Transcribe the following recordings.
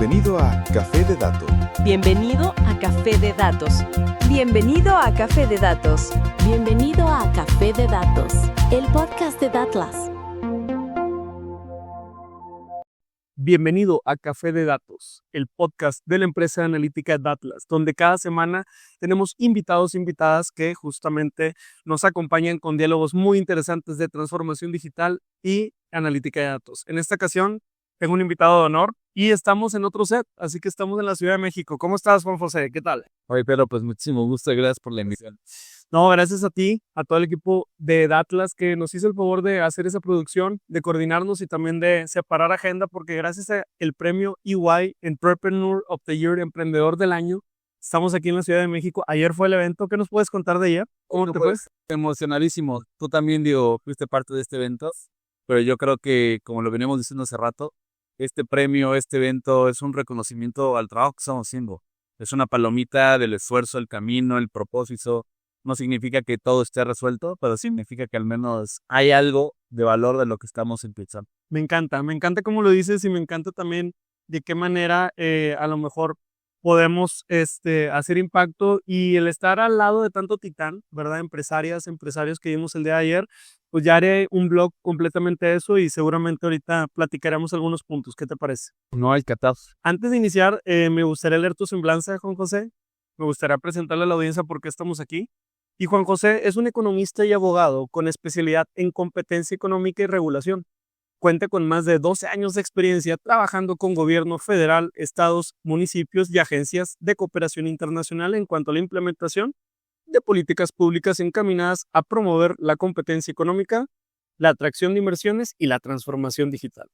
Bienvenido a Café de Datos. Bienvenido a Café de Datos. Bienvenido a Café de Datos. Bienvenido a Café de Datos, el podcast de Datlas. Bienvenido a Café de Datos, el podcast de la empresa analítica Datlas, donde cada semana tenemos invitados e invitadas que justamente nos acompañan con diálogos muy interesantes de transformación digital y analítica de datos. En esta ocasión tengo un invitado de honor y estamos en otro set, así que estamos en la Ciudad de México. ¿Cómo estás, Juan José? ¿Qué tal? Oye, Pedro, pues muchísimo gusto y gracias por la invitación. No, gracias a ti, a todo el equipo de Datlas que nos hizo el favor de hacer esa producción, de coordinarnos y también de separar agenda, porque gracias al premio EY Entrepreneur of the Year, Emprendedor del Año, estamos aquí en la Ciudad de México. Ayer fue el evento. ¿Qué nos puedes contar de ayer? ¿Cómo te fue? Emocionadísimo. Tú también, digo, fuiste parte de este evento, pero yo creo que, como lo veníamos diciendo hace rato, este premio, este evento es un reconocimiento al trabajo que estamos haciendo. Es una palomita del esfuerzo, el camino, el propósito. No significa que todo esté resuelto, pero significa que al menos hay algo de valor de lo que estamos empezando. Me encanta cómo lo dices y me encanta también de qué manera a lo mejor podemos hacer impacto y el estar al lado de tanto titán, ¿verdad? Empresarios que vimos el día de ayer, pues ya haré un blog completamente de eso y seguramente ahorita platicaremos algunos puntos. ¿Qué te parece? No hay catástrofe. Antes de iniciar, me gustaría leer tu semblanza, Juan José. Me gustaría presentarle a la audiencia por qué estamos aquí. Y Juan José es un economista y abogado con especialidad en competencia económica y regulación. Cuenta con más de 12 años de experiencia trabajando con gobierno federal, estados, municipios y agencias de cooperación internacional en cuanto a la implementación de políticas públicas encaminadas a promover la competencia económica, la atracción de inversiones y la transformación digital.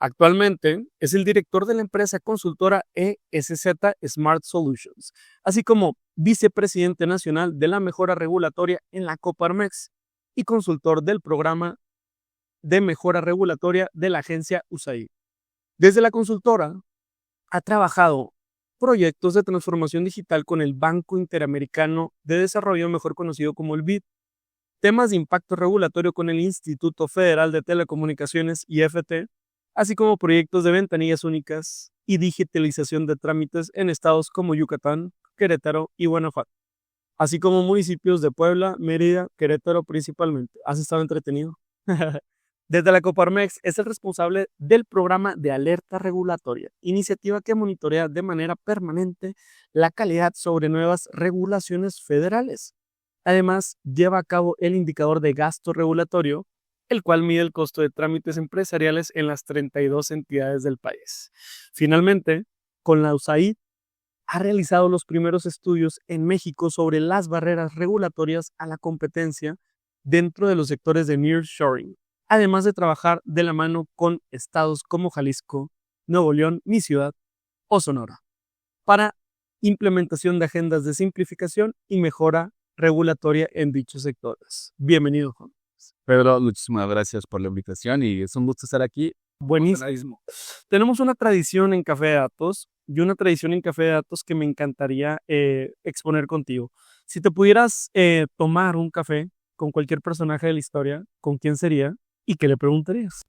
Actualmente es el director de la empresa consultora ESZ Smart Solutions, así como vicepresidente nacional de la mejora regulatoria en la Coparmex y consultor del programa de mejora regulatoria de la agencia USAID. Desde la consultora ha trabajado proyectos de transformación digital con el Banco Interamericano de Desarrollo, mejor conocido como el BID, temas de impacto regulatorio con el Instituto Federal de Telecomunicaciones IFT, así como proyectos de ventanillas únicas y digitalización de trámites en estados como Yucatán, Querétaro y Guanajuato, así como municipios de Puebla, Mérida, Querétaro principalmente. ¿Has estado entretenido? Desde la Coparmex es el responsable del programa de alerta regulatoria, iniciativa que monitorea de manera permanente la calidad sobre nuevas regulaciones federales. Además, lleva a cabo el indicador de gasto regulatorio, el cual mide el costo de trámites empresariales en las 32 entidades del país. Finalmente, con la USAID, ha realizado los primeros estudios en México sobre las barreras regulatorias a la competencia dentro de los sectores de nearshoring, además de trabajar de la mano con estados como Jalisco, Nuevo León, mi ciudad o Sonora, para implementación de agendas de simplificación y mejora regulatoria en dichos sectores. Bienvenido, Juan. Pedro, muchísimas gracias por la invitación y es un gusto estar aquí. Buenísimo. Tenemos una tradición en Café de Datos y una tradición en Café de Datos que me encantaría exponer contigo. Si te pudieras tomar un café con cualquier personaje de la historia, ¿con quién sería y qué le preguntarías?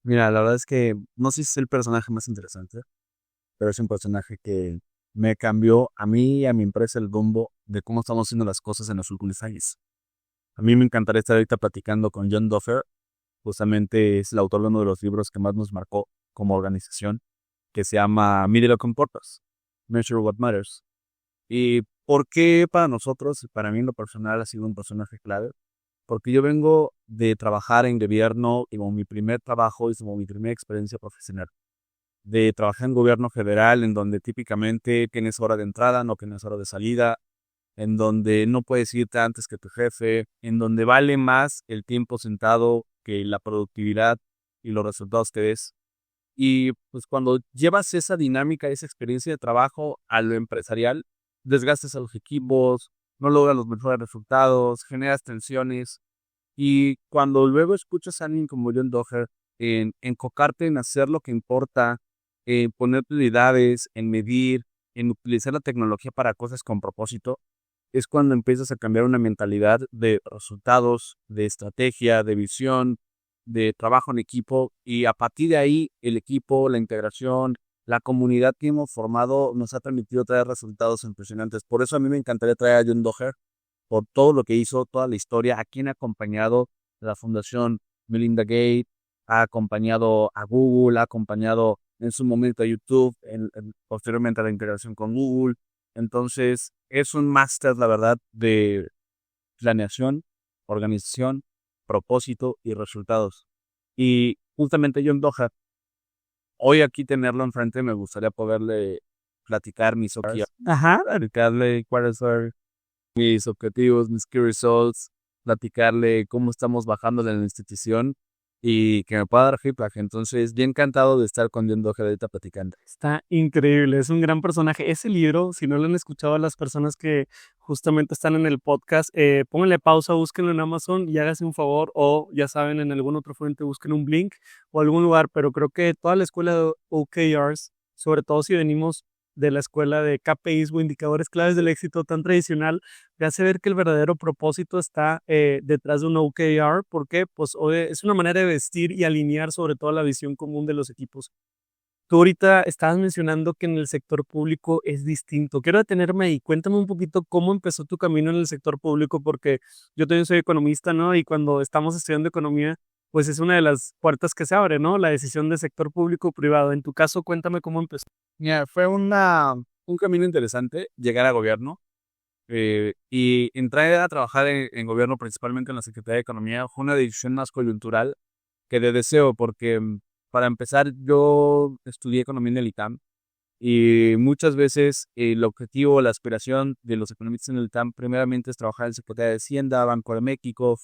Mira, la verdad es que no sé si es el personaje más interesante, pero es un personaje que me cambió a mí y a mi empresa el rumbo de cómo estamos haciendo las cosas en los últimos años. A mí me encantaría estar ahorita platicando con John Duffer, justamente es el autor de uno de los libros que más nos marcó como organización, que se llama Middle of Purpose, Measure What Matters. ¿Y por qué para nosotros, para mí en lo personal ha sido un personaje clave? Porque yo vengo de trabajar en gobierno y como mi primer trabajo y como mi primera experiencia profesional. De trabajar en gobierno federal, en donde típicamente tienes hora de entrada, no tienes hora de salida, en donde no puedes irte antes que tu jefe, en donde vale más el tiempo sentado que la productividad y los resultados que ves. Y pues cuando llevas esa dinámica, esa experiencia de trabajo a lo empresarial, desgastas a los equipos, no logras los mejores resultados, generas tensiones. Y cuando luego escuchas a alguien como John Duffer en enfocarte en hacer lo que importa, en poner prioridades, en medir, en utilizar la tecnología para cosas con propósito, es cuando empiezas a cambiar una mentalidad de resultados, de estrategia, de visión, de trabajo en equipo y a partir de ahí el equipo, la integración, la comunidad que hemos formado nos ha permitido traer resultados impresionantes. Por eso a mí me encantaría traer a John Doher, por todo lo que hizo, toda la historia, a quien ha acompañado la Fundación Melinda Gates, ha acompañado a Google, ha acompañado en su momento a YouTube, posteriormente a la integración con Google. Entonces, es un máster, la verdad, de planeación, organización, propósito y resultados. Y justamente John Doher, hoy aquí tenerlo enfrente, me gustaría poderle platicar mis objetivos. Platicarle cuáles son mis objetivos, mis key results, platicarle cómo estamos bajando de la institución y que me pueda dar feedback. Entonces, bien encantado de estar con John Doher ahorita platicando. Está increíble, es un gran personaje. Ese libro, si no lo han escuchado a las personas que justamente están en el podcast, pónganle pausa, búsquenlo en Amazon y háganse un favor, o ya saben, en algún otro fuente busquen un Blink o algún lugar, pero creo que toda la escuela de OKRs, sobre todo si venimos de la escuela de KPIs o indicadores claves del éxito tan tradicional, te hace ver que el verdadero propósito está detrás de un OKR, porque pues, es una manera de vestir y alinear sobre todo la visión común de los equipos. Tú ahorita estabas mencionando que en el sector público es distinto. Quiero detenerme ahí. Cuéntame un poquito cómo empezó tu camino en el sector público, porque yo también soy economista, ¿no? Y cuando estamos estudiando economía, pues es una de las puertas que se abre, ¿no? La decisión de sector público o privado. En tu caso, cuéntame cómo empezó. Mira, fue un camino interesante llegar a gobierno y entrar a trabajar en gobierno, principalmente en la Secretaría de Economía. Fue una decisión más coyuntural que de deseo, porque para empezar yo estudié economía en el ITAM y muchas veces el objetivo, la aspiración de los economistas en el ITAM primeramente es trabajar en Secretaría de Hacienda, Banco de México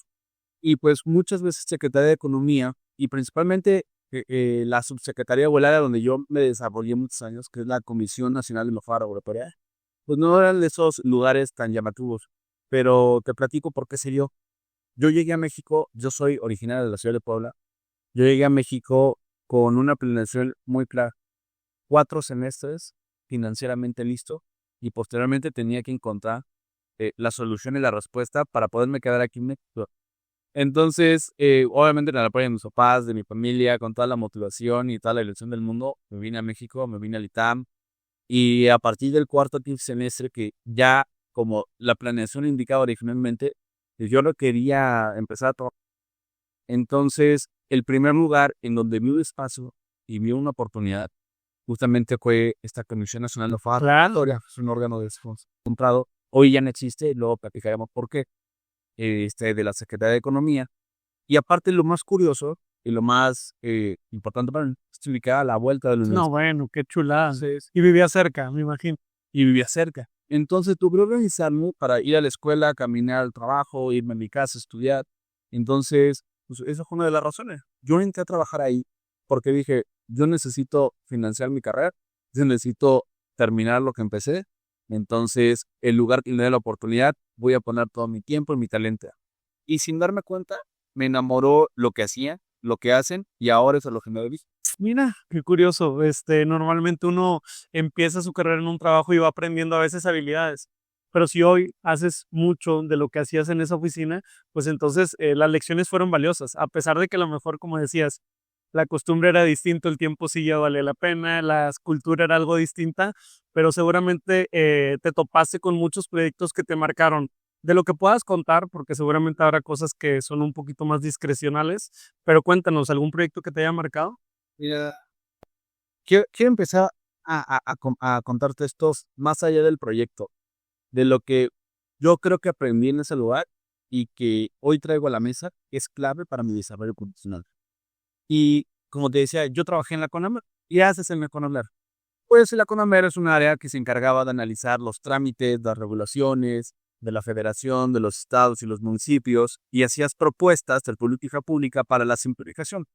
y pues muchas veces Secretaría de Economía y principalmente la subsecretaría o el área donde yo me desarrollé muchos años, que es la Comisión Nacional de Mejora Regulatoria, pues no eran de esos lugares tan llamativos. Pero te platico por qué se dio. Yo llegué a México, yo soy originario de la ciudad de Puebla, yo llegué a México con una planeación muy clara, 4 semestres financieramente listo y posteriormente tenía que encontrar la solución y la respuesta para poderme quedar aquí en México. Entonces, obviamente en el apoyo de mis papás, de mi familia, con toda la motivación y toda la ilusión del mundo, me vine a México, me vine al ITAM y a partir del cuarto semestre que ya como la planeación indicaba originalmente, yo no quería empezar a trabajar. Entonces, el primer lugar en donde vi un espacio y vi una oportunidad justamente fue esta Comisión Nacional de Mejora Regulatoria, es un órgano de esfuerzo comprado. Hoy ya no existe, luego platicaremos por qué. De la Secretaría de Economía. Y aparte lo más curioso y lo más importante para mí es que ubicaba a la vuelta de la universidad. No, bueno, qué chulada. Y vivía cerca, me imagino. Y vivía cerca. Entonces tuve que organizarme para ir a la escuela, caminar al trabajo, irme a mi casa, estudiar. Entonces, pues esa fue una de las razones. Yo entré a trabajar ahí porque dije, yo necesito financiar mi carrera, yo necesito terminar lo que empecé. Entonces, el lugar que me dé la oportunidad, voy a poner todo mi tiempo y mi talento. Y sin darme cuenta, me enamoró lo que hacía, lo que hacen, y ahora eso es lo que me dedico. Mira, qué curioso. Normalmente uno empieza su carrera en un trabajo y va aprendiendo a veces habilidades. Pero si hoy haces mucho de lo que hacías en esa oficina, pues entonces las lecciones fueron valiosas. A pesar de que a lo mejor, como decías, la costumbre era distinta, el tiempo sí ya valía la pena, la cultura era algo distinta, pero seguramente te topaste con muchos proyectos que te marcaron. De lo que puedas contar, porque seguramente habrá cosas que son un poquito más discrecionales, pero cuéntanos, ¿algún proyecto que te haya marcado? Mira, quiero empezar a contarte esto más allá del proyecto, de lo que yo creo que aprendí en ese lugar y que hoy traigo a la mesa, que es clave para mi desarrollo profesional. Y como te decía, yo trabajé en la CONAMER. ¿Y haces en la CONAMER? Pues la CONAMER es un área que se encargaba de analizar los trámites, las regulaciones de la federación, de los estados y los municipios, y hacías propuestas de política pública para la simplificación.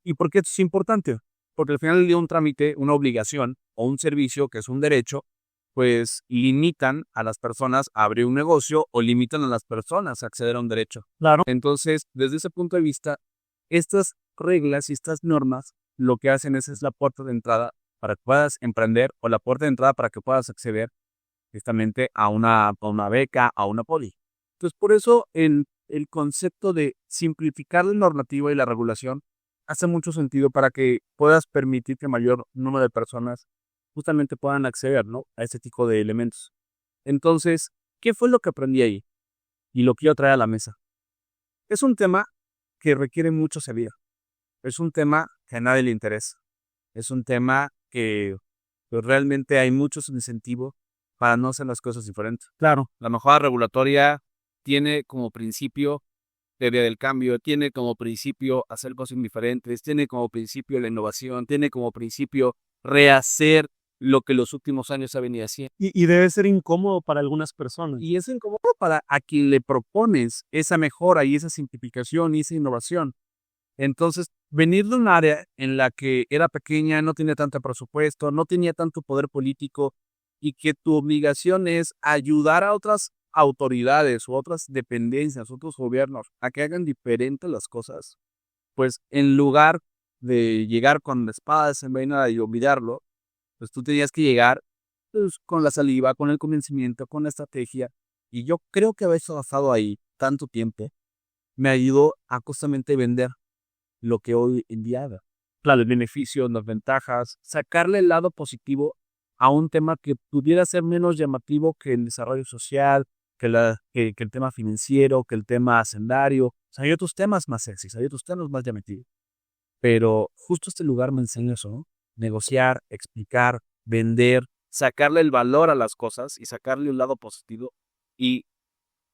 ¿Y por qué esto es importante? Porque al final del día un trámite, una obligación o un servicio, que es un derecho, pues limitan a las personas a abrir un negocio o limitan a las personas a acceder a un derecho. Claro. Entonces, desde ese punto de vista, estas reglas y estas normas lo que hacen es la puerta de entrada para que puedas emprender o la puerta de entrada para que puedas acceder justamente a una beca, a una poli. Entonces, por eso el concepto de simplificar la normativa y la regulación hace mucho sentido para que puedas permitir que mayor número de personas justamente puedan acceder, ¿no? A este tipo de elementos. Entonces, ¿qué fue lo que aprendí ahí? Y lo quiero traer a la mesa. Es un tema que requiere mucho sabiduría. Es un tema que a nadie le interesa. Es un tema que pues, realmente hay muchos incentivos para no hacer las cosas diferentes. Claro, la mejora regulatoria tiene como principio teoría del cambio, tiene como principio hacer cosas diferentes, tiene como principio la innovación, tiene como principio rehacer lo que los últimos años ha venido haciendo. Y debe ser incómodo para algunas personas. Y es incómodo para a quien le propones esa mejora y esa simplificación y esa innovación. Entonces, venir de un área en la que era pequeña, no tenía tanto presupuesto, no tenía tanto poder político y que tu obligación es ayudar a otras autoridades u otras dependencias, otros gobiernos a que hagan diferentes las cosas, pues en lugar de llegar con la espada desenvainada y olvidarlo, pues tú tenías que llegar pues, con la saliva, con el convencimiento, con la estrategia. Y yo creo que haber estado ahí tanto tiempo me ayudó a justamente vender lo que hoy en día haga. Claro, el beneficio, las ventajas, sacarle el lado positivo a un tema que pudiera ser menos llamativo que el desarrollo social, que el tema financiero, que el tema hacendario. O sea, hay otros temas más sexys, hay otros temas más llamativos. Pero justo este lugar me enseña eso, ¿no? Negociar, explicar, vender, sacarle el valor a las cosas y sacarle un lado positivo. Y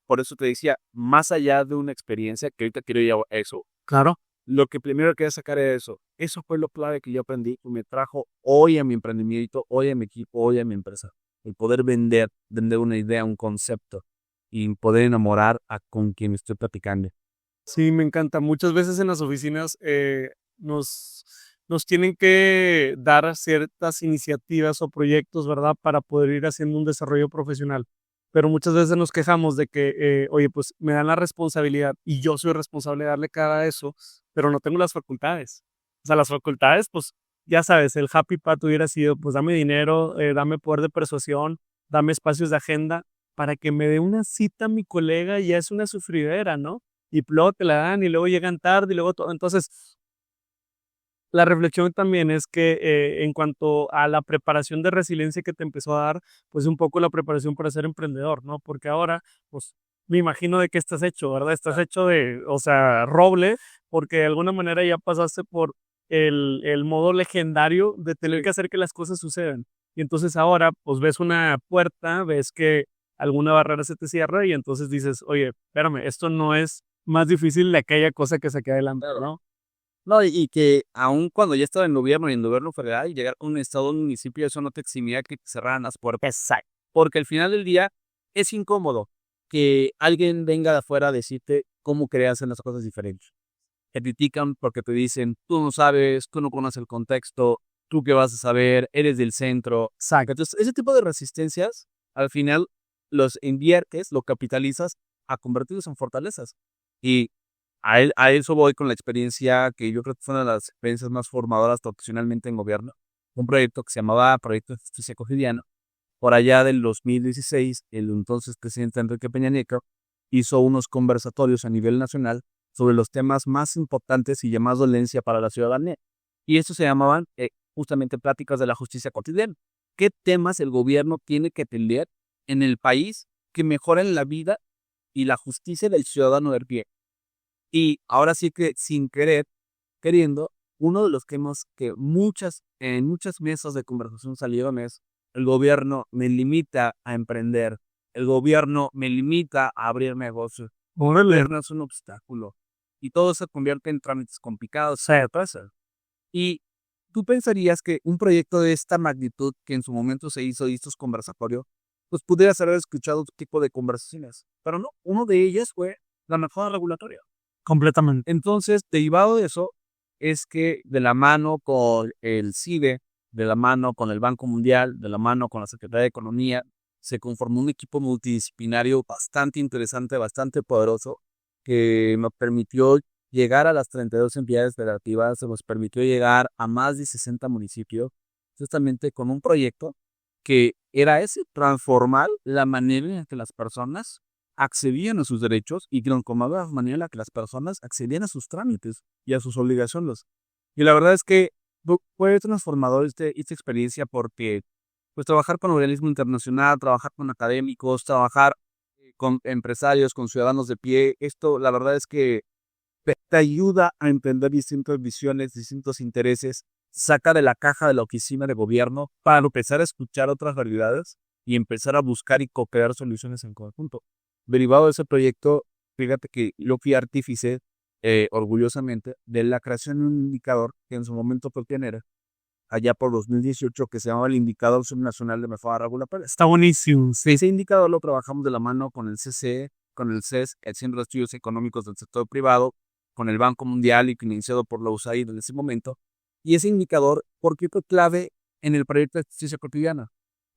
por eso te decía, más allá de una experiencia, que ahorita quiero ir a eso. Claro. Lo que primero quería sacar era eso. Eso fue lo clave que yo aprendí y me trajo hoy a mi emprendimiento, hoy a mi equipo, hoy a mi empresa. El poder vender una idea, un concepto y poder enamorar a con quien estoy platicando. Sí, me encanta. Muchas veces en las oficinas nos tienen que dar ciertas iniciativas o proyectos, ¿verdad? Para poder ir haciendo un desarrollo profesional. Pero muchas veces nos quejamos de que, oye, pues me dan la responsabilidad y yo soy responsable de darle cara a eso, pero no tengo las facultades. O sea, las facultades, pues ya sabes, el happy path hubiera sido, pues dame dinero, dame poder de persuasión, dame espacios de agenda para que me dé una cita a mi colega y ya es una sufridera, ¿no? Y luego te la dan y luego llegan tarde y luego todo. Entonces, la reflexión también es que en cuanto a la preparación de resiliencia que te empezó a dar, pues un poco la preparación para ser emprendedor, ¿no? Porque ahora, pues me imagino de qué estás hecho, ¿verdad? Estás hecho de, o sea, roble, porque de alguna manera ya pasaste por el modo legendario de tener que hacer que las cosas sucedan. Y entonces ahora, pues ves una puerta, ves que alguna barrera se te cierra y entonces dices, oye, espérame, esto no es más difícil de aquella cosa que saqué adelante, ¿no? No, y que aun cuando ya estaba en gobierno y en gobierno federal, llegar a un estado, un municipio, eso no te eximía que te cerraran las puertas. Exacto. Porque al final del día es incómodo que alguien venga de afuera a decirte cómo querías hacer las cosas diferentes. Te critican porque te dicen, tú no sabes, tú no conoces el contexto, tú qué vas a saber, eres del centro. Exacto. Entonces, ese tipo de resistencias, al final los inviertes, lo capitalizas a convertirlos en fortalezas. Y a eso voy con la experiencia que yo creo que fue una de las experiencias más formadoras profesionalmente en gobierno. Un proyecto que se llamaba Proyecto de Justicia Cotidiana. Por allá del 2016, el entonces presidente Enrique Peña Nieto hizo unos conversatorios a nivel nacional sobre los temas más importantes y de más dolencia para la ciudadanía. Y estos se llamaban justamente Pláticas de la Justicia Cotidiana. ¿Qué temas el gobierno tiene que atender en el país que mejoren la vida y la justicia del ciudadano de pie? Y ahora sí que sin querer, queriendo, uno de los temas que en muchas mesas de conversación salieron es el gobierno me limita a emprender, el gobierno me limita a abrir negocios, el gobierno es un obstáculo y todo se convierte en trámites complicados, y tú pensarías que un proyecto de esta magnitud que en su momento se hizo y estos conversatorios, pues pudieras haber escuchado otro tipo de conversaciones, pero no, uno de ellas fue la mejora regulatoria. Completamente. Entonces, derivado de eso, es que de la mano con el CIDE, de la mano con el Banco Mundial, de la mano con la Secretaría de Economía, se conformó un equipo multidisciplinario bastante interesante, bastante poderoso, que nos permitió llegar a las 32 entidades federativas, se nos permitió llegar a más de 60 municipios, justamente con un proyecto que era ese, transformar la manera en que las personas accedían a sus derechos y transformar la manera en la que las personas accedían a sus trámites y a sus obligaciones. Y la verdad es que fue transformador esta experiencia porque pues trabajar con organismo internacional, trabajar con académicos, trabajar con empresarios, con ciudadanos de pie, esto la verdad es que te ayuda a entender distintas visiones, distintos intereses, saca de la caja de la oficina de gobierno para empezar a escuchar otras realidades y empezar a buscar y co-crear soluciones en conjunto. Derivado de ese proyecto, fíjate que yo fui artífice, orgullosamente, de la creación de un indicador que en su momento fue pionera, allá por 2018, que se llamaba el Indicador Subnacional de Mejora Regulatoria. Está buenísimo. Ese indicador lo trabajamos de la mano con el CCE, con el CES, el Centro de Estudios Económicos del Sector Privado, con el Banco Mundial y financiado por la USAID en ese momento. Y ese indicador, ¿por qué fue clave en el proyecto de justicia cotidiana?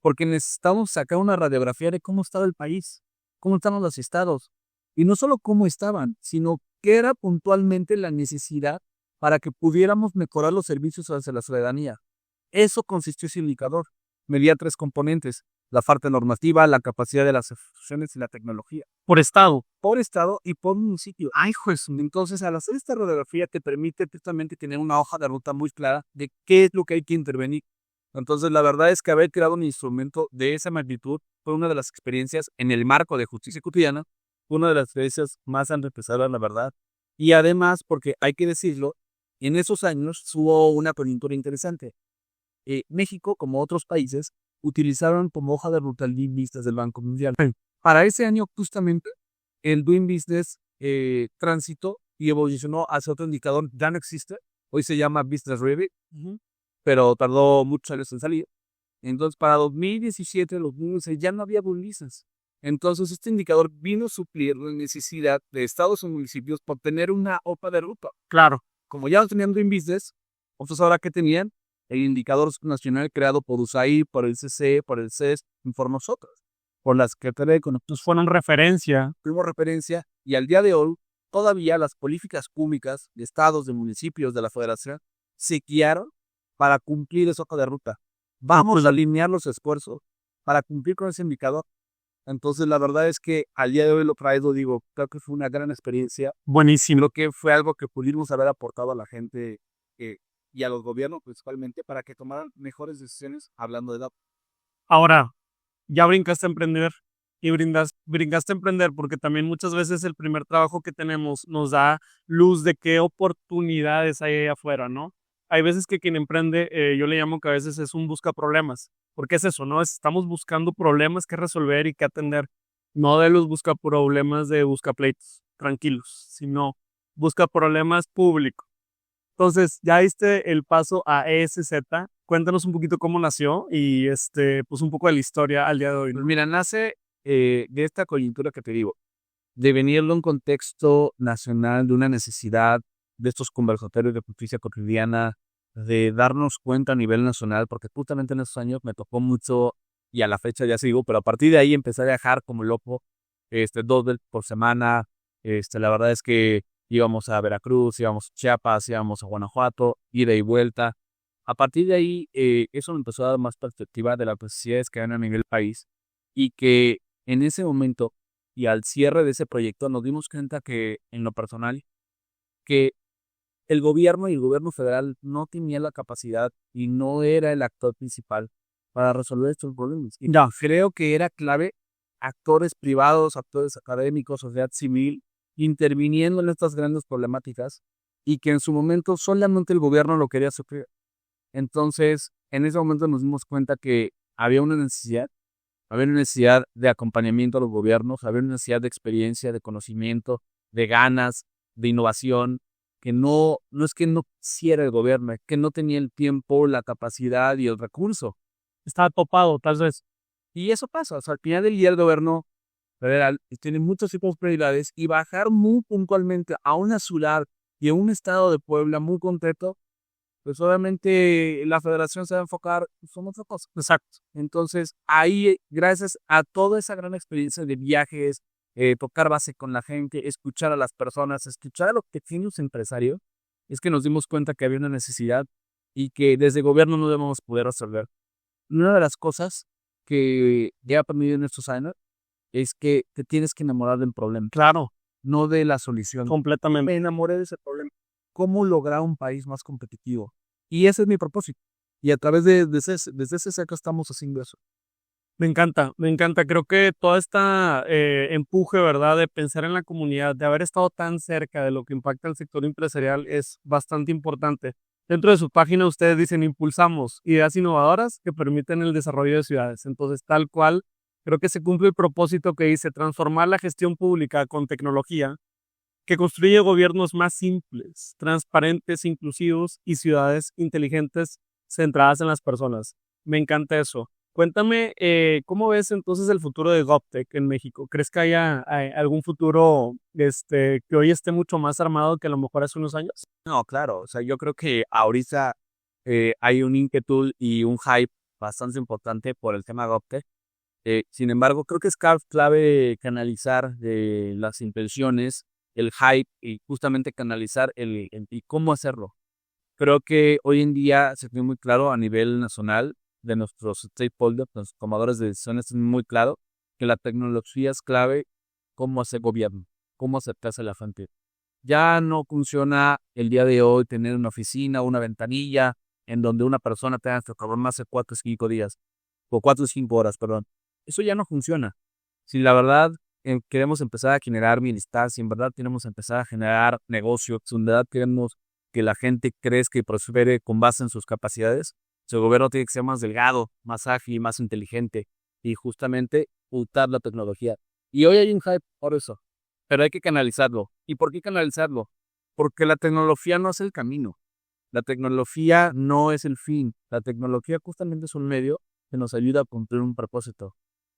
Porque necesitamos sacar una radiografía de cómo estaba el país, cómo estaban los estados. Y no solo cómo estaban, sino qué era puntualmente la necesidad para que pudiéramos mejorar los servicios hacia la ciudadanía. Eso consistió ese indicador. Medía 3 componentes: la parte normativa, la capacidad de las instituciones y la tecnología. Por estado. Por estado y por municipio. ¡Ay, juez! Entonces, al hacer esta radiografía te permite justamente tener una hoja de ruta muy clara de qué es lo que hay que intervenir. Entonces, la verdad es que haber creado un instrumento de esa magnitud fue una de las experiencias en el marco de justicia cotidiana, una de las experiencias más enriquecedoras, la verdad. Y además, porque hay que decirlo, en esos años hubo una coyuntura interesante. México, como otros países, utilizaron como hoja de ruta el Doing Business del Banco Mundial. Para ese año, justamente, el Doing Business transitó y evolucionó hacia otro indicador, ya no existe, hoy se llama Business Review, pero tardó muchos años en salir. Entonces, para 2017, 2016, ya no había Doing Business. Entonces, este indicador vino a suplir la necesidad de estados y municipios por tener una hoja de ruta. Claro. Como ya no tenían Doing Business, otros ahora que tenían el indicador nacional creado por USAID, por el CCE, por el CES, y por nosotros, por las Secretaría de Economía. Entonces fueron referencia. Fuimos referencia y al día de hoy, todavía las políticas públicas de estados, de municipios, de la federación, se guiaron para cumplir esa hoja de ruta. Vamos a alinear los esfuerzos para cumplir con ese indicador. Entonces, la verdad es que al día de hoy lo traigo, digo, creo que fue una gran experiencia. Buenísimo. Creo que fue algo que pudimos haber aportado a la gente y a los gobiernos principalmente para que tomaran mejores decisiones hablando de datos. Ahora, ya brincaste a emprender y brincaste a emprender porque también muchas veces el primer trabajo que tenemos nos da luz de qué oportunidades hay ahí afuera, ¿no? Hay veces que quien emprende, yo le llamo que a veces es un busca problemas, porque es eso, ¿no? Estamos buscando problemas que resolver y que atender, no de los busca problemas de busca pleitos tranquilos, sino busca problemas públicos. Entonces, ya diste el paso a ESZ. Cuéntanos un poquito cómo nació y pues un poco de la historia al día de hoy, ¿no? Pues mira, nace de esta coyuntura que te digo, de venir de un contexto nacional, de una necesidad de estos conversatorios de justicia cotidiana, de darnos cuenta a nivel nacional, porque justamente en esos años me tocó mucho, y a la fecha ya sigo, pero a partir de ahí empecé a viajar como loco, 2 veces por semana. La verdad es que íbamos a Veracruz, íbamos a Chiapas, íbamos a Guanajuato, ida y vuelta. A partir de ahí, eso me empezó a dar más perspectiva de las necesidades que hay a nivel país y que en ese momento y al cierre de ese proyecto nos dimos cuenta que, en lo personal, que el gobierno y el gobierno federal no tenían la capacidad y no era el actor principal para resolver estos problemas. Y creo que era clave actores privados, actores académicos, sociedad civil, interviniendo en estas grandes problemáticas y que en su momento solamente el gobierno lo quería sufrir. Entonces, en ese momento nos dimos cuenta que había una necesidad de acompañamiento a los gobiernos, había una necesidad de experiencia, de conocimiento, de ganas, de innovación, que no es que no quisiera el gobierno, es que no tenía el tiempo, la capacidad y el recurso. Estaba topado, tal vez. Y eso pasa, o sea, al final del día el gobierno federal tiene muchos tipos de prioridades y bajar muy puntualmente a una ciudad y a un estado de Puebla muy concreto, pues obviamente la federación se va a enfocar en otra cosa. Exacto. Entonces, ahí, gracias a toda esa gran experiencia de viajes, tocar base con la gente, escuchar a las personas, escuchar a los pequeños empresarios, es que nos dimos cuenta que había una necesidad y que desde el gobierno no debemos poder resolver. Una de las cosas que he aprendido en estos años es que te tienes que enamorar del problema. Claro. No de la solución. Completamente. Me enamoré de ese problema. cómo lograr un país más competitivo. Y ese es mi propósito. Y a través desde ese saco estamos haciendo eso. Me encanta, me encanta. Creo que toda esta empuje, ¿verdad?, de pensar en la comunidad, de haber estado tan cerca de lo que impacta el sector empresarial es bastante importante. Dentro de su página ustedes dicen, impulsamos ideas innovadoras que permiten el desarrollo de ciudades. Entonces, tal cual, creo que se cumple el propósito que dice transformar la gestión pública con tecnología que construye gobiernos más simples, transparentes, inclusivos y ciudades inteligentes centradas en las personas. Me encanta eso. Cuéntame, ¿cómo ves entonces el futuro de GovTech en México? ¿Crees que hay algún futuro que hoy esté mucho más armado que a lo mejor hace unos años? No, claro. O sea, yo creo que ahorita hay un inquietud y un hype bastante importante por el tema GovTech. Sin embargo, creo que es clave canalizar las intenciones, el hype y justamente canalizar y cómo hacerlo. Creo que hoy en día se tiene muy claro a nivel nacional de nuestros stakeholders, los tomadores de decisiones, es muy claro que la tecnología es clave cómo hacer gobierno, cómo acercarse a la gente. Ya no funciona el día de hoy tener una oficina, una ventanilla en donde una persona tenga que trabajar más de 4 o 5 días, o 4 o 5 horas, perdón. Eso ya no funciona. Si la verdad queremos empezar a generar bienestar, si en verdad queremos empezar a generar negocios, si en verdad queremos que la gente crezca y prospere con base en sus capacidades, su gobierno tiene que ser más delgado, más ágil, más inteligente y justamente usar la tecnología. Y hoy hay un hype por eso, pero hay que canalizarlo. ¿Y por qué canalizarlo? Porque la tecnología no es el camino. La tecnología no es el fin. La tecnología justamente es un medio que nos ayuda a cumplir un propósito.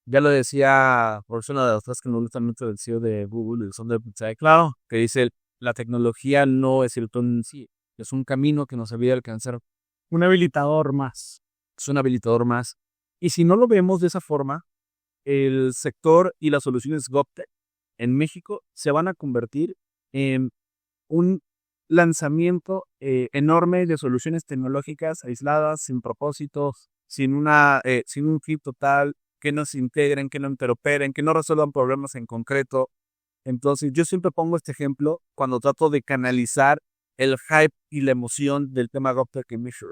Ya lo decía por una de las cosas que nos gusta mucho del CEO de Google, el Sundar Pichai, claro, que dice, la tecnología no es el fin en sí, es un camino que nos ayuda a alcanzar. Un habilitador más. Es un habilitador más. Y si no lo vemos de esa forma, el sector y las soluciones GovTech en México se van a convertir en un lanzamiento enorme de soluciones tecnológicas aisladas, sin propósitos, sin un fin total, que no se integren, que no interoperen, que no resuelvan problemas en concreto. Entonces, yo siempre pongo este ejemplo cuando trato de canalizar el hype y la emoción del tema GovTech en México.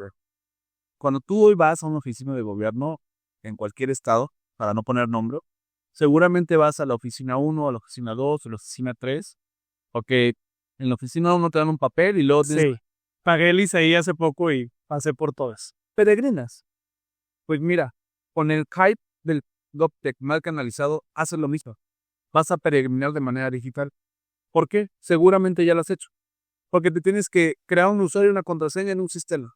Cuando tú hoy vas a una oficina de gobierno en cualquier estado, para no poner nombre, seguramente vas a la oficina 1, a la oficina 2, a la oficina 3, porque en la oficina 1 te dan un papel y luego Sí, pagué el ICI hace poco y pasé por todas. peregrinas. Pues mira, con el hype del GovTech mal canalizado, haces lo mismo. Vas a peregrinar de manera digital. ¿Por qué? Seguramente ya lo has hecho. Porque te tienes que crear un usuario y una contraseña en un sistema,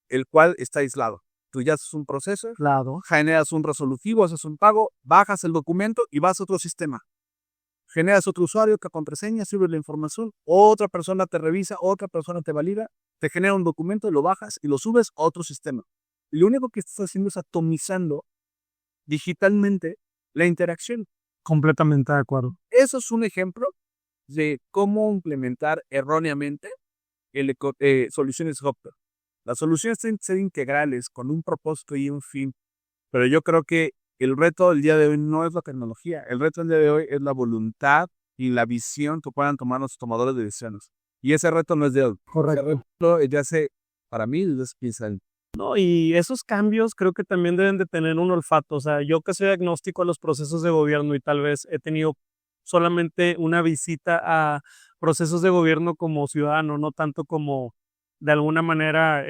el cual está aislado. Tú ya haces un proceso, Claro. generas un resolutivo, haces un pago, bajas el documento y vas a otro sistema. Generas otro usuario, que contraseña, sirve la información, otra persona te revisa, otra persona te valida, te genera un documento, lo bajas y lo subes a otro sistema. Y lo único que estás haciendo es atomizando digitalmente la interacción. Completamente de acuerdo. Eso es un ejemplo de cómo implementar erróneamente soluciones GovTech. Las soluciones tienen que ser integrales, con un propósito y un fin. Pero yo creo que el reto del día de hoy no es la tecnología. El reto del día de hoy es la voluntad y la visión que puedan tomar los tomadores de decisiones. Y ese reto no es de hoy. Correcto. Ese reto es de hace, para mí, desde hace 15 años. No, y esos cambios creo que también deben de tener un olfato. O sea, yo que soy agnóstico a los procesos de gobierno y tal vez he tenido solamente una visita a procesos de gobierno como ciudadano, no tanto como de alguna manera,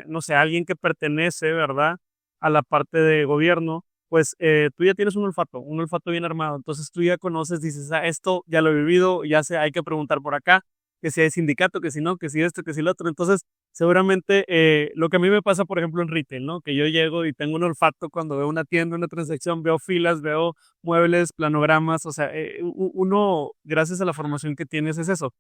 no sé, alguien que pertenece, ¿verdad?, a la parte de gobierno, pues tú ya tienes un olfato bien armado. Entonces tú ya conoces, dices, esto ya lo he vivido, ya sé, hay que preguntar por acá, que si hay sindicato, que si no, que si esto, que si lo otro. Entonces, seguramente lo que a mí me pasa, por ejemplo, en retail, ¿no? Que yo llego y tengo un olfato cuando veo una tienda, una transacción, veo filas, veo muebles, planogramas, o sea, uno, gracias a la formación que tienes, es eso.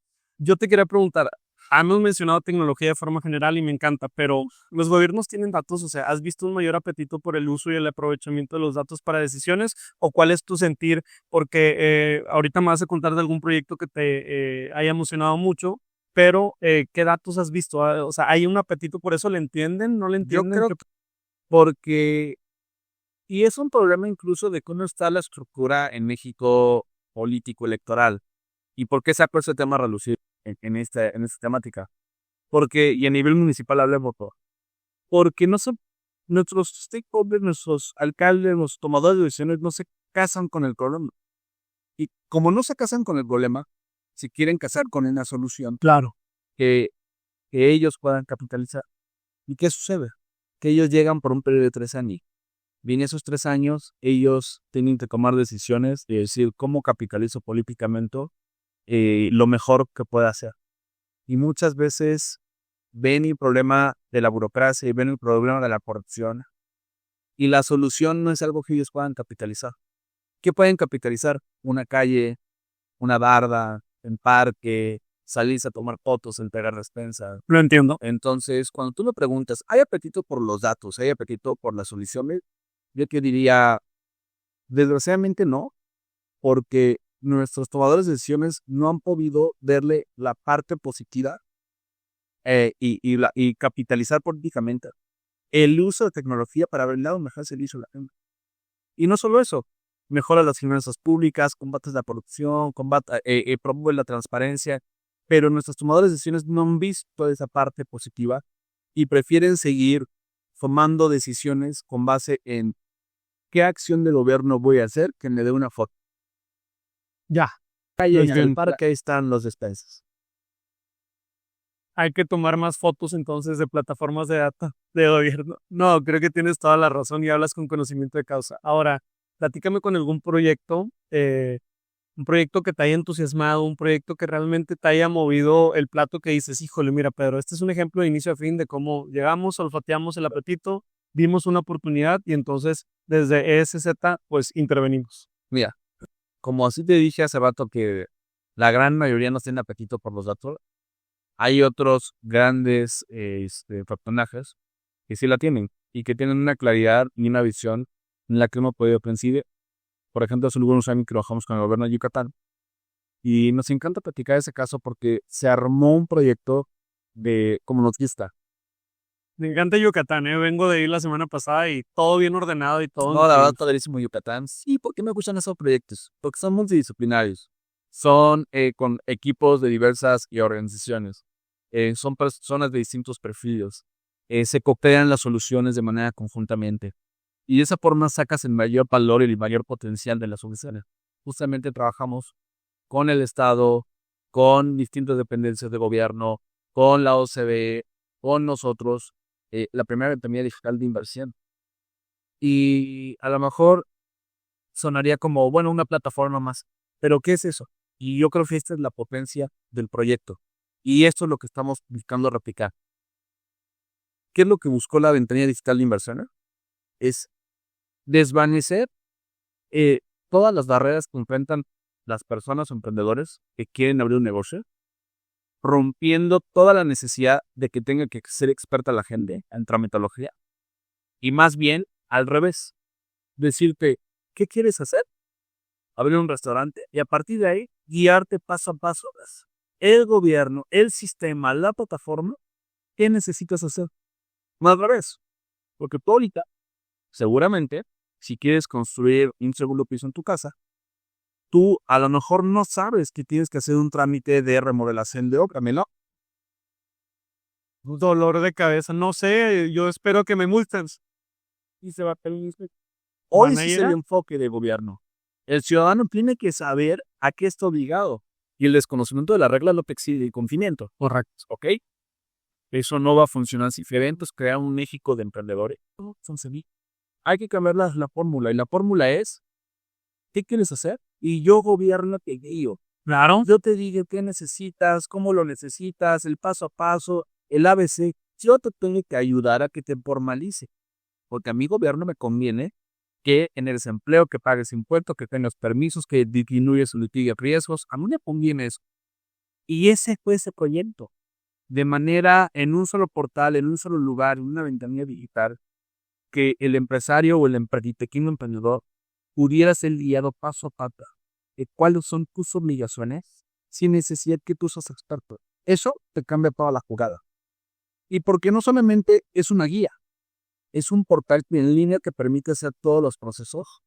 Yo te quería preguntar, hemos mencionado tecnología de forma general y me encanta, pero los gobiernos tienen datos, o sea, ¿has visto un mayor apetito por el uso y el aprovechamiento de los datos para decisiones? ¿O cuál es tu sentir? Porque ahorita me vas a contar de algún proyecto que te haya emocionado mucho, pero ¿qué datos has visto? O sea, ¿hay un apetito por eso? ¿Le entienden? ¿No le Yo entienden? creo que porque, y es un problema incluso de cómo está la estructura en México político electoral. ¿Y por qué saco ese tema a relucir? en esta temática. Porque, y a nivel municipal hablemos todo. Porque no son nuestros stakeholders, nuestros alcaldes, los tomadores de decisiones no se casan con el problema. Y como no se casan con el problema, si quieren casar con una solución Claro. que ellos puedan capitalizar. ¿Y qué sucede? Que ellos llegan por un periodo de 3 años. Y en esos 3 años, ellos tienen que tomar decisiones y decir cómo capitalizo políticamente lo mejor que pueda hacer. Y muchas veces ven el problema de la burocracia y ven el problema de la corrupción. Y la solución no es algo que ellos puedan capitalizar. ¿Qué pueden capitalizar? Una calle, una barda, un parque, salirse a tomar fotos, entregar despensas. Lo entiendo. Entonces, cuando tú me preguntas, ¿hay apetito por los datos? ¿Hay apetito por las soluciones? Yo te diría, desgraciadamente no, porque nuestros tomadores de decisiones no han podido verle la parte positiva y capitalizar políticamente el uso de tecnología para brindar un mejor servicio a la gente. Y no solo eso, mejora las finanzas públicas, combate la corrupción, promueve la transparencia, pero nuestros tomadores de decisiones no han visto esa parte positiva y prefieren seguir tomando decisiones con base en qué acción de gobierno voy a hacer que me dé una foto. Ya. Calle en el entiendo. parque, ahí están los despensas. Hay que tomar más fotos entonces de plataformas de data de gobierno. No, creo que tienes toda la razón y hablas con conocimiento de causa. Ahora, platícame con algún proyecto, un proyecto que te haya entusiasmado, un proyecto que realmente te haya movido el plato que dices, híjole, mira, Pedro, este es un ejemplo de inicio a fin de cómo llegamos, olfateamos el apetito, vimos una oportunidad y entonces desde ESZ, pues intervenimos. Mira, como así te dije hace rato que la gran mayoría no tiene apetito por los datos, hay otros grandes personajes que sí la tienen y que tienen una claridad y una visión en la que uno puede coincidir. Por ejemplo, hace algunos años que trabajamos con el gobierno de Yucatán y nos encanta platicar ese caso porque se armó un proyecto como notista. Me encanta Yucatán, vengo de ir la semana pasada y todo bien ordenado y todo. No, la verdad, padrísimo Yucatán. Sí, ¿por qué me gustan esos proyectos? Porque son multidisciplinarios. Son con equipos de diversas organizaciones. Son personas de distintos perfiles. Se co-crean las soluciones de manera conjuntamente. Y de esa forma sacas el mayor valor y el mayor potencial de las soluciones. Justamente trabajamos con el Estado, con distintas dependencias de gobierno, con la OCDE, con nosotros, la primera ventanilla digital de inversión. Y a lo mejor sonaría como, bueno, una plataforma más. Pero ¿qué es eso? Y yo creo que esta es la potencia del proyecto. Y esto es lo que estamos buscando replicar. ¿Qué es lo que buscó la ventanilla digital de inversión? Es desvanecer todas las barreras que enfrentan las personas o emprendedores que quieren abrir un negocio, rompiendo toda la necesidad de que tenga que ser experta la gente en tramitología. Y más bien, al revés, decirte, ¿qué quieres hacer? Abrir un restaurante y a partir de ahí, guiarte paso a paso. El gobierno, el sistema, la plataforma, ¿qué necesitas hacer? Más al revés, porque tú ahorita, seguramente, si quieres construir un segundo piso en tu casa, tú a lo mejor no sabes que tienes que hacer un trámite de remodelación de obra, ¿no? Dolor de cabeza, no sé, yo espero que me multen. Y se va a pedir. Hoy sí es el enfoque de gobierno. El ciudadano tiene que saber a qué está obligado. Y el desconocimiento de la regla lo exige el confinamiento. Correcto. ¿Ok? Eso no va a funcionar si eventos crean un México de emprendedores. No, hay que cambiar la fórmula. Y la fórmula es, ¿qué quieres hacer? Y yo gobierno te guío. Claro. Yo te digo qué necesitas, cómo lo necesitas, el paso a paso, el ABC. Yo te tengo que ayudar a que te formalice. Porque a mi gobierno me conviene que en el desempleo, que pagues impuestos, que tengas permisos, que disminuyes los riesgos. A mí me conviene eso. Y ese fue ese proyecto. De manera, en un solo portal, en un solo lugar, en una ventanilla digital, que el empresario o el pequeño emprendedor pudiera ser guiado paso a paso de cuáles son tus obligaciones sin necesidad que tú seas experto. Eso te cambia toda la jugada. Y porque no solamente es una guía, es un portal en línea que permite hacer todos los procesos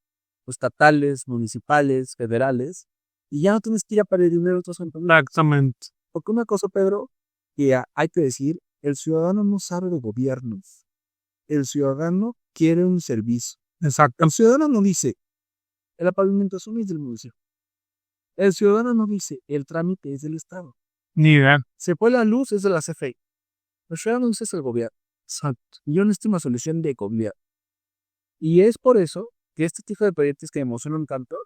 estatales, municipales, federales, y ya no tienes que ir a pedir dinero a otros emprendedores. Exactamente. Porque una cosa, Pedro, que hay que decir, el ciudadano no sabe de gobiernos. El ciudadano quiere un servicio. Exacto. El ciudadano no dice, la pavimentación es del municipio. El ciudadano no dice, el trámite es del Estado. Ni idea. Se fue la luz, es de la CFE. El ciudadano dice es el gobierno. Exacto. Yo necesito una solución de gobierno. Y es por eso que este tipo de proyectos que me emocionan tanto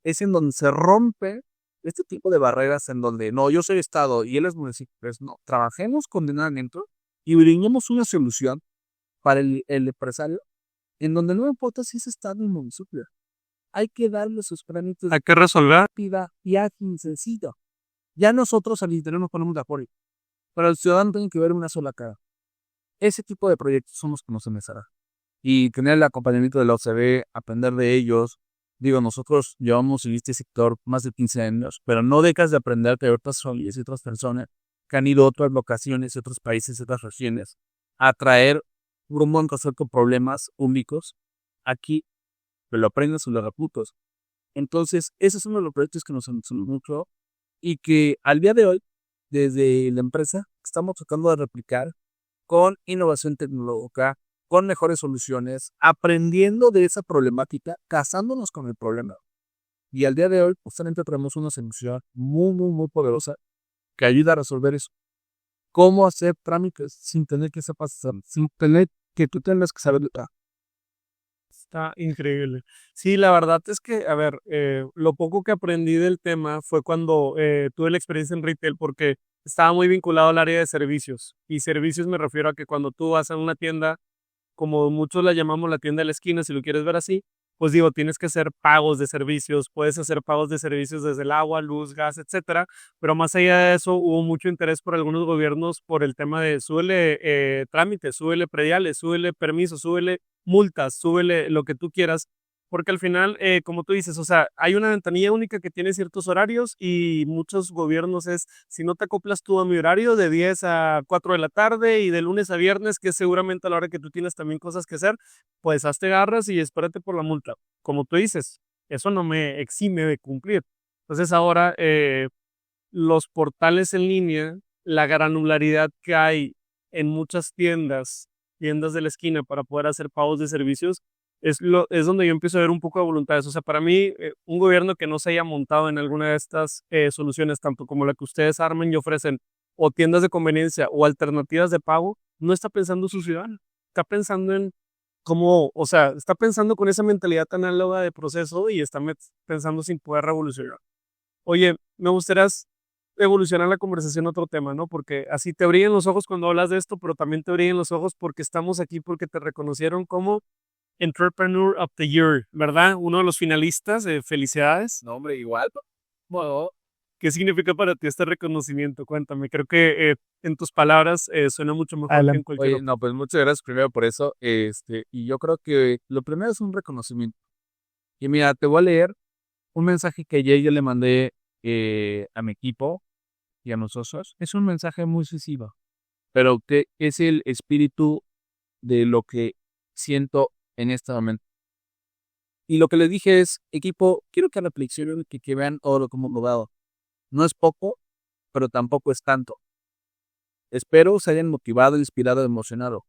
es en donde se rompe este tipo de barreras en donde no, yo soy Estado y él es municipio. Pues no, trabajemos coordinadamente y brindemos una solución para el empresario en donde no importa si es Estado o municipio. Hay que darle sus trámites Hay que resolver. rápida y ágil, sencillo. Ya nosotros al interior nos ponemos de acuerdo, pero el ciudadano tiene que ver una sola cara. Ese tipo de proyectos son los que nos empezará. Y tener el acompañamiento de la OCB, aprender de ellos. Digo, nosotros llevamos en este sector más de 15 años, pero no dejas de aprender de otras familias y otras personas que han ido a otras locaciones, otros países, otras regiones, a traer un buen concepto problemas únicos aquí, pero lo aprendes y lo reputas. Entonces, ese es uno de los proyectos que nos emocionó mucho y que al día de hoy, desde la empresa, estamos tratando de replicar con innovación tecnológica, con mejores soluciones, aprendiendo de esa problemática, casándonos con el problema. Y al día de hoy, justamente traemos una solución muy, muy, muy poderosa que ayuda a resolver eso. Cómo hacer trámites sin tener que sepas, sin tener que tú tengas que saber. Está increíble. Sí, la verdad es que, a ver, lo poco que aprendí del tema fue cuando tuve la experiencia en retail, porque estaba muy vinculado al área de servicios. Y servicios me refiero a que cuando tú vas a una tienda, como muchos la llamamos la tienda de la esquina, si lo quieres ver así, pues digo, tienes que hacer pagos de servicios, puedes hacer pagos de servicios desde el agua, luz, gas, etcétera, pero más allá de eso hubo mucho interés por algunos gobiernos por el tema de súbele trámites, súbele prediales, súbele permisos, súbele multas, súbele lo que tú quieras, porque al final, como tú dices, o sea, hay una ventanilla única que tiene ciertos horarios y muchos gobiernos es, si no te acoplas tú a mi horario de 10 a 4 de la tarde y de lunes a viernes, que es seguramente a la hora que tú tienes también cosas que hacer, pues hazte garras y espérate por la multa. Como tú dices, eso no me exime de cumplir. Entonces ahora los portales en línea, la granularidad que hay en muchas tiendas de la esquina para poder hacer pagos de servicios, es donde yo empiezo a ver un poco de voluntades. O sea, para mí, un gobierno que no se haya montado en alguna de estas soluciones, tanto como la que ustedes armen y ofrecen, o tiendas de conveniencia o alternativas de pago, no está pensando en su ciudadano. Está pensando en cómo, o sea, está pensando con esa mentalidad análoga de proceso y está pensando sin poder revolucionar. Oye, me gustaría evolucionar la conversación a otro tema, ¿no? Porque así te brillan los ojos cuando hablas de esto, pero también te brillan los ojos porque estamos aquí porque te reconocieron como Entrepreneur of the Year, ¿verdad? Uno de los finalistas, felicidades. No, hombre, igual. Bueno, ¿Qué significa para ti este reconocimiento? Cuéntame, creo que en tus palabras suena mucho mejor que en cualquier oye, otro. no, pues muchas gracias primero por eso. Y yo creo que lo primero es un reconocimiento. Y mira, te voy a leer un mensaje que ayer yo le mandé a mi equipo y a nosotros. Es un mensaje muy sencillo, pero que es el espíritu de lo que siento en este momento. Y lo que les dije es, equipo, quiero que reflexionen, que vean todo como lo dado. No es poco, pero tampoco es tanto. Espero se hayan motivado, inspirado, emocionado.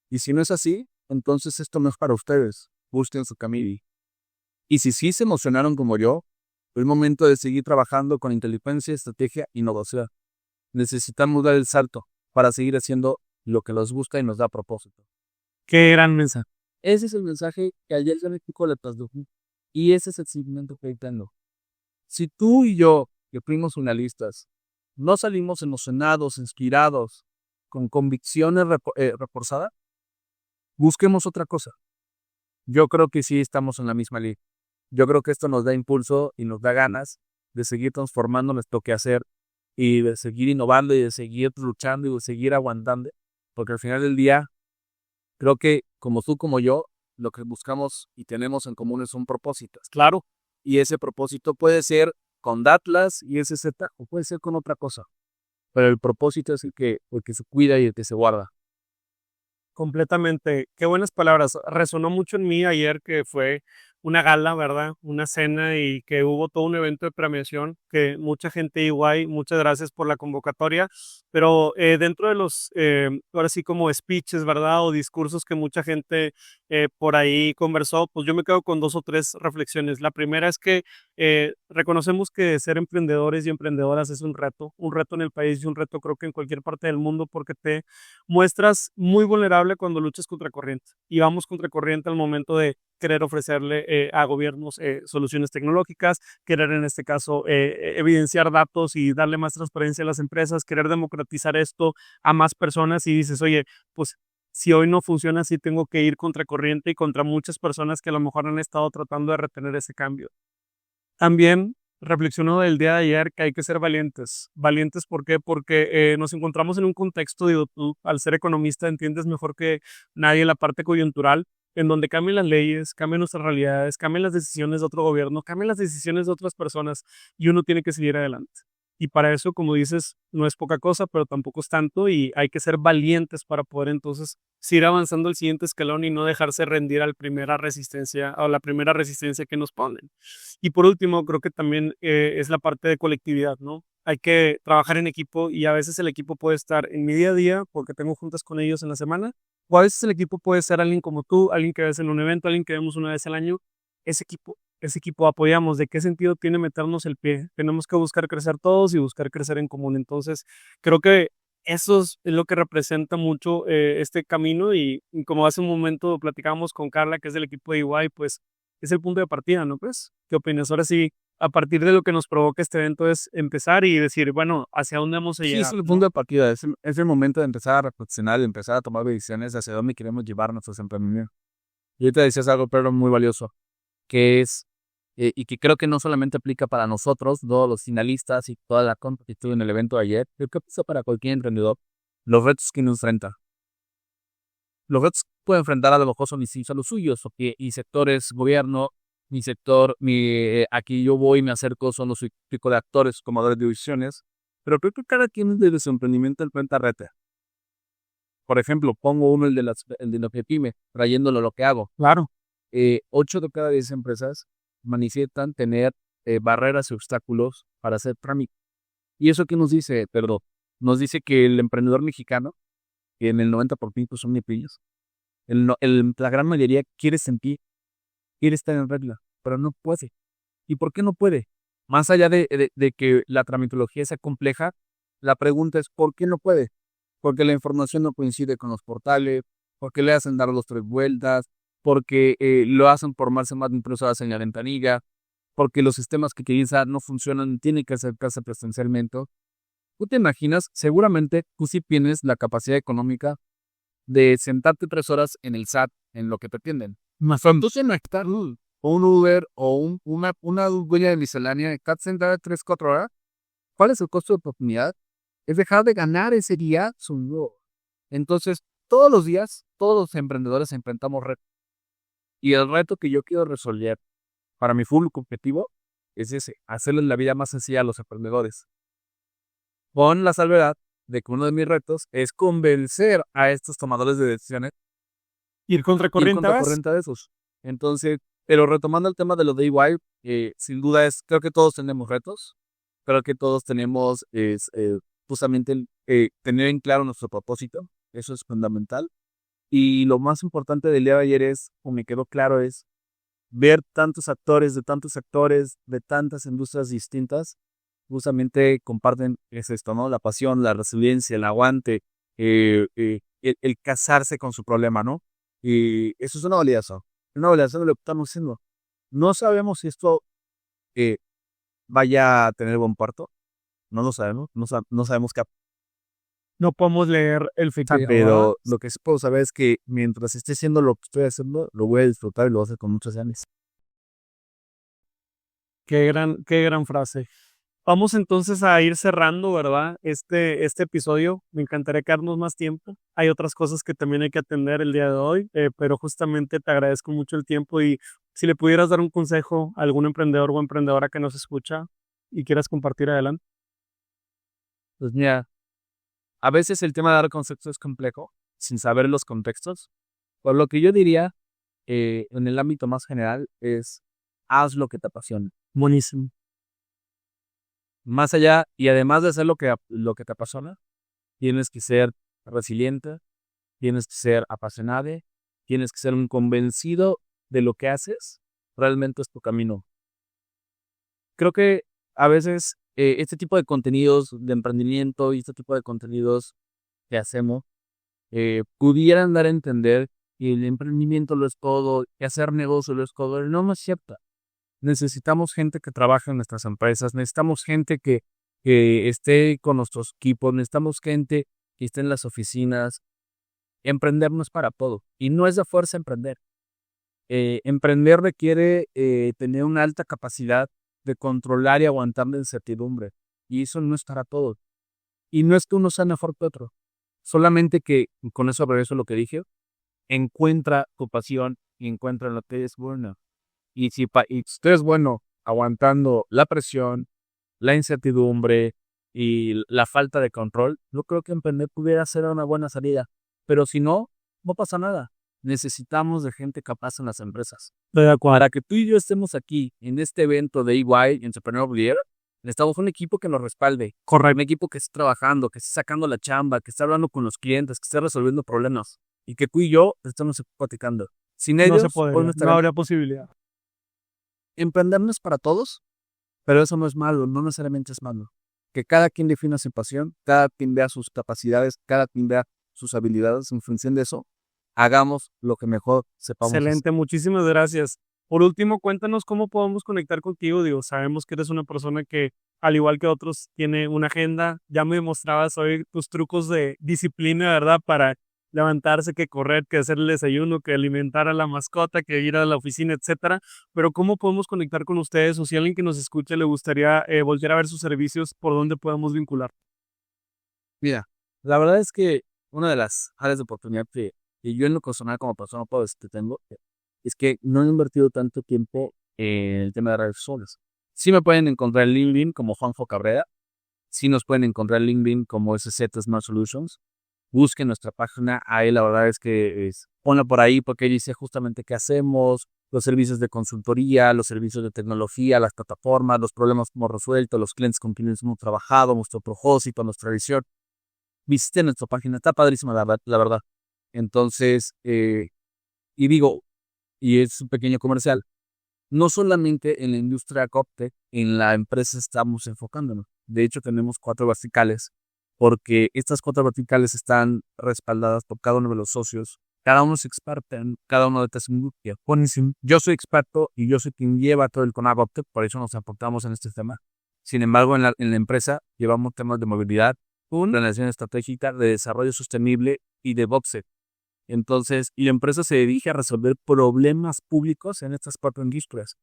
Y si no es así, entonces esto no es para ustedes. Busquen su camino. Y si sí se emocionaron como yo, es momento de seguir trabajando con inteligencia, estrategia e innovación. Necesitamos dar el salto para seguir haciendo lo que nos gusta y nos da propósito. Qué gran mensaje. Ese es el mensaje que ayer yo le explico le trasladé. Y ese es el seguimiento que tengo. Si tú y yo, que fuimos finalistas, no salimos emocionados, inspirados, con convicciones reforzadas, busquemos otra cosa. Yo creo que sí estamos en la misma línea. Yo creo que esto nos da impulso y nos da ganas de seguir transformando nuestro quehacer y de seguir innovando y de seguir luchando y de seguir aguantando, porque al final del día, creo que como tú como yo, lo que buscamos y tenemos en común es un propósito. Claro. Y ese propósito puede ser con Datlas y ese Z, o puede ser con otra cosa. Pero el propósito es el que se cuida y el que se guarda. Completamente. Qué buenas palabras. Resonó mucho en mí ayer que fue una gala, ¿verdad? Una cena y que hubo todo un evento de premiación, que mucha gente igual, muchas gracias por la convocatoria, pero dentro de los, ahora sí como speeches, ¿verdad? O discursos que mucha gente por ahí conversó, pues yo me quedo con 2 o 3 reflexiones. La primera es que reconocemos que ser emprendedores y emprendedoras es un reto en el país y un reto creo que en cualquier parte del mundo porque te muestras muy vulnerable cuando luchas contra corriente y vamos contra corriente al momento de querer ofrecerle a gobiernos soluciones tecnológicas, querer en este caso evidenciar datos y darle más transparencia a las empresas, querer democratizar esto a más personas y dices, oye, pues si hoy no funciona así, tengo que ir contra corriente y contra muchas personas que a lo mejor han estado tratando de retener ese cambio. También reflexiono del día de ayer que hay que ser valientes. Valientes, ¿por qué? Porque nos encontramos en un contexto, digo, tú al ser economista entiendes mejor que nadie la parte coyuntural, en donde cambian las leyes, cambian nuestras realidades, cambian las decisiones de otro gobierno, cambian las decisiones de otras personas y uno tiene que seguir adelante. Y para eso, como dices, no es poca cosa, pero tampoco es tanto y hay que ser valientes para poder entonces seguir avanzando al siguiente escalón y no dejarse rendir a la primera resistencia que nos ponen. Y por último, creo que también es la parte de colectividad, ¿no? Hay que trabajar en equipo y a veces el equipo puede estar en mi día a día porque tengo juntas con ellos en la semana, o a veces el equipo puede ser alguien como tú, alguien que ves en un evento, alguien que vemos una vez al año. Ese equipo apoyamos. ¿De qué sentido tiene meternos el pie? Tenemos que buscar crecer todos y buscar crecer en común. Entonces, creo que eso es lo que representa mucho este camino y como hace un momento platicábamos con Carla, que es del equipo de EY, pues es el punto de partida, ¿no? Pues, ¿qué opinas? Ahora sí, a partir de lo que nos provoca este evento es empezar y decir, bueno, ¿hacia dónde vamos a Sí, llegar? es el ¿no? punto de partida, es el momento de empezar a reflexionar, de empezar a tomar decisiones hacia dónde queremos llevar nuestros emprendimientos. Y ahorita decías algo, pero muy valioso, que es, y que creo que no solamente aplica para nosotros, todos los finalistas y toda la competición en el evento de ayer, creo que aplica para cualquier emprendedor, los retos que nos enfrenta. Los retos que puede enfrentar a lo mejor son distintos a los suyos, porque mi sector es gobierno, mi sector, aquí yo voy y me acerco, son los tipo de actores, tomadores de decisiones, pero creo que cada quien desde su emprendimiento enfrenta retos. Por ejemplo, pongo uno, el de lo que pyme, trayéndolo a lo que hago. Claro. 8 de cada 10 empresas manifiestan tener barreras y obstáculos para hacer trámite. ¿Y eso qué nos dice, Pedro? Nos dice que el emprendedor mexicano, que en el 90% son MIPYMES, la gran mayoría quiere estar en regla, pero no puede. ¿Y por qué no puede? Más allá de que la tramitología sea compleja, la pregunta es ¿por qué no puede? Porque la información no coincide con los portales, porque le hacen dar 3 vueltas, porque lo hacen por más impresoras en la ventanilla, porque los sistemas que utilizan no funcionan, tienen que acercarse presencialmente. ¿Tú te imaginas? Seguramente tú sí tienes la capacidad económica de sentarte 3 horas en el SAT, en lo que te atienden. Tú tienes que estar o un Uber o una huella de miscelánea, estar sentada 3, 4 horas. ¿Cuál es el costo de oportunidad? Es dejar de ganar ese día su nuevo. Entonces, todos los días, todos los emprendedores enfrentamos retos. Y el reto que yo quiero resolver para mi full objetivo es ese, hacerles la vida más sencilla a los emprendedores. Con la salvedad de que uno de mis retos es convencer a estos tomadores de decisiones Ir contra corriente, ¿ves? corriente de esos. Entonces, pero retomando el tema de lo de EY, sin duda creo que todos tenemos retos, creo que todos tenemos justamente tener en claro nuestro propósito, eso es fundamental. Y lo más importante del día de ayer o me quedó claro, es ver tantos actores, de tantos sectores, de tantas industrias distintas, justamente comparten esto, ¿no? La pasión, la resiliencia, el aguante, el casarse con su problema, ¿no? Y eso es una validación de lo que estamos haciendo. No sabemos si esto vaya a tener buen parto, no lo sabemos, no sabemos qué. No podemos leer el futuro. Pero lo que sí puedo saber es que mientras esté haciendo lo que estoy haciendo, lo voy a disfrutar y lo voy a hacer con muchas ganas. Qué gran frase. Vamos entonces a ir cerrando, ¿verdad? Este episodio. Me encantaría quedarnos más tiempo. Hay otras cosas que también hay que atender el día de hoy, pero justamente te agradezco mucho el tiempo y si le pudieras dar un consejo a algún emprendedor o emprendedora que nos escucha y quieras compartir adelante. Pues mira, a veces el tema de dar conceptos es complejo, sin saber los contextos. Por lo que yo diría en el ámbito más general es haz lo que te apasiona. Buenísimo. Más allá, y además de hacer lo que te apasiona, tienes que ser resiliente, tienes que ser apasionado, tienes que ser un convencido de lo que haces, realmente es tu camino. Creo que a veces este tipo de contenidos de emprendimiento y este tipo de contenidos que hacemos pudieran dar a entender que el emprendimiento lo es todo, que hacer negocio lo es todo. No es cierto. Necesitamos gente que trabaje en nuestras empresas, necesitamos gente que esté con nuestros equipos, necesitamos gente que esté en las oficinas. Emprender no es para todo y no es de fuerza emprender. Emprender requiere tener una alta capacidad de controlar y aguantar la incertidumbre, y eso no es para todos. Y no es que uno sea mejor que otro, solamente que, con eso regreso a lo que dije, encuentra tu pasión y encuentra lo que es bueno. Y si usted es bueno aguantando la presión, la incertidumbre y la falta de control, yo creo que emprender pudiera ser una buena salida. Pero si no, no pasa nada. Necesitamos de gente capaz en las empresas. Para que tú y yo estemos aquí en este evento de EY, Entrepreneur of the Year, necesitamos un equipo que nos respalde. Un equipo que esté trabajando, que esté sacando la chamba, que esté hablando con los clientes, que esté resolviendo problemas. Y que tú y yo estemos platicando. Sin ellos, No se podría, no habría posibilidad. Emprender no es para todos, pero eso no es malo, no necesariamente es malo. Que cada quien defina su pasión, cada quien vea sus capacidades, cada quien vea sus habilidades. En función de eso, hagamos lo que mejor sepamos. Excelente, muchísimas gracias. Por último, cuéntanos cómo podemos conectar contigo. Digo, sabemos que eres una persona que, al igual que otros, tiene una agenda. Ya me demostrabas hoy tus trucos de disciplina, ¿verdad? Para levantarse, que correr, que hacer el desayuno, que alimentar a la mascota, que ir a la oficina, etcétera. Pero ¿cómo podemos conectar con ustedes? O si alguien que nos escuche le gustaría volver a ver sus servicios, ¿por dónde podemos vincular? Mira, la verdad es que una de las áreas de oportunidad que yo en lo personal como persona tengo es que no he invertido tanto tiempo en el tema de redes sociales. Sí me pueden encontrar en LinkedIn como Juanjo Cabrera, sí nos pueden encontrar en LinkedIn como SZ Smart Solutions. Busquen nuestra página, ahí la verdad es que ponla por ahí porque ahí dice justamente qué hacemos, los servicios de consultoría, los servicios de tecnología, las plataformas, los problemas que hemos resuelto, los clientes con quienes hemos trabajado, nuestro propósito, nuestra visión. Visiten nuestra página, está padrísima la verdad. Entonces, y es un pequeño comercial, no solamente en la industria CropTech, en la empresa estamos enfocándonos. De hecho, tenemos 4 verticales, porque estas 4 verticales están respaldadas por cada uno de los socios. Cada uno es experto en cada uno de estas industrias. Yo soy experto y yo soy quien lleva todo el CONAGOPTEC, por eso nos aportamos en este tema. Sin embargo, en la empresa llevamos temas de movilidad, planeación estratégica, de desarrollo sostenible y de BOPSET. Entonces, y la empresa se dirige a resolver problemas públicos en estas 4 industrias.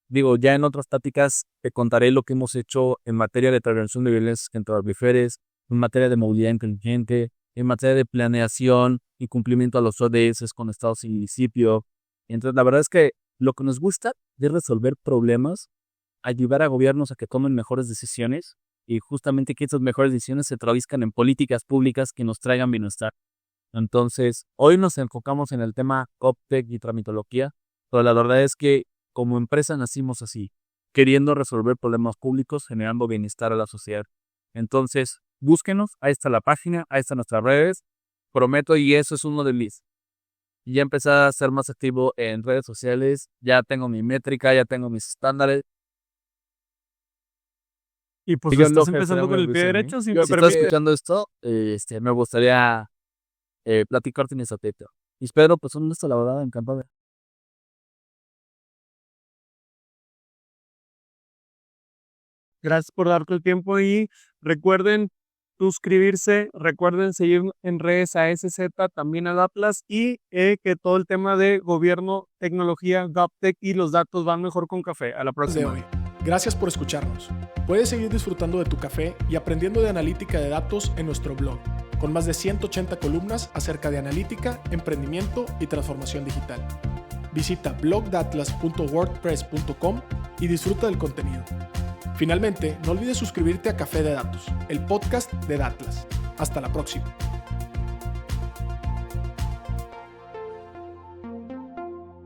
Ya en otras pláticas te contaré lo que hemos hecho en materia de prevención de violencias entre las mujeres, en materia de movilidad inteligente, en materia de planeación y cumplimiento a los ODS con estados y municipios. Entonces, la verdad es que lo que nos gusta es resolver problemas, ayudar a gobiernos a que tomen mejores decisiones y justamente que esas mejores decisiones se traduzcan en políticas públicas que nos traigan bienestar. Entonces, hoy nos enfocamos en el tema CropTech y tramitología, pero la verdad es que como empresa nacimos así, queriendo resolver problemas públicos, generando bienestar a la sociedad. Entonces, búsquenos, ahí está la página, ahí están nuestras redes, prometo, y eso es uno de mis. Ya empecé a ser más activo en redes sociales, ya tengo mi métrica, ya tengo mis estándares. Y pues estás empezando con el pie derecho. Si estás escuchando esto, me gustaría platicarte mi estrategia. Y espero, pues, la verdad, encantado. Gracias por darte el tiempo y recuerden suscribirse, recuerden seguir en redes a SZ, también a Atlas y que todo el tema de gobierno, tecnología, GovTech y los datos van mejor con café. A la próxima. Gracias por escucharnos. Puedes seguir disfrutando de tu café y aprendiendo de analítica de datos en nuestro blog, con más de 180 columnas acerca de analítica, emprendimiento y transformación digital. Visita blogdatlas.wordpress.com y disfruta del contenido. Finalmente, no olvides suscribirte a Café de Datos, el podcast de Datlas. Hasta la próxima.